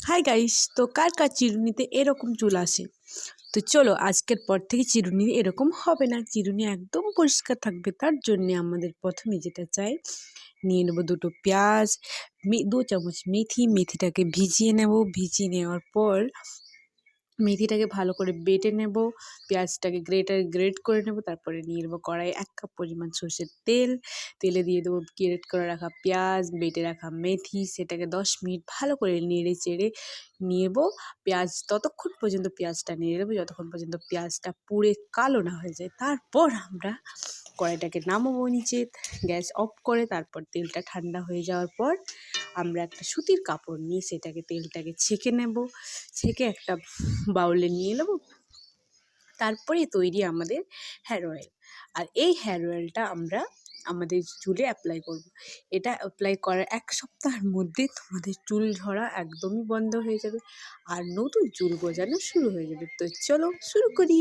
Hi guys, তো কার কার চিরুনিতে এরকম চুল আসে? তো চলো আজকের পর থেকে চিরুনি এরকম হবে না, চিরুনি একদম পরিষ্কার থাকবে। তার জন্য আমাদের প্রথমে যেটা চাই, নিয়ে নেবো দুটো পেঁয়াজ, 2 চামচ মেথিটাকে ভিজিয়ে নেব। ভিজিয়ে নেওয়ার পর মেথিটাকে ভালো করে বেটে নেব, পেঁয়াজটাকে গ্রেট করে নেব। তারপরে নিয়ে নেবো কড়াই 1 কাপ পরিমাণ সর্ষের তেল। তেলে দিয়ে দেবো গ্রেট করে রাখা পেঁয়াজ, বেটে রাখা মেথি। সেটাকে 10 মিনিট ভালো করে নেড়ে চেড়ে নেবো। পেঁয়াজ ততক্ষণ পর্যন্ত পেঁয়াজটা নেড়ে নেবো যতক্ষণ পর্যন্ত পেঁয়াজটা পুড়ে কালো না হয়ে যায়। তারপর আমরা কড়াইটাকে নামাবো নিচে, গ্যাস অফ করে। তারপর তেলটা ঠান্ডা হয়ে যাওয়ার পর আমরা একটা সুতির কাপড় নিয়ে তেলটাকে ছেঁকে নেব। ছেঁকে একটা বাউলে নিয়ে নেব। তারপরে তৈরি আমাদের হেয়ার অয়েল। আর এই হেয়ার অয়েলটা আমরা আমাদের চুলে অ্যাপ্লাই করব। এটা অ্যাপ্লাই করার 1 সপ্তাহের মধ্যে তোমাদের চুল ঝরা একদমই বন্ধ হয়ে যাবে আর নতুন চুল গজানো শুরু হয়ে যাবে। তো চলো শুরু করি।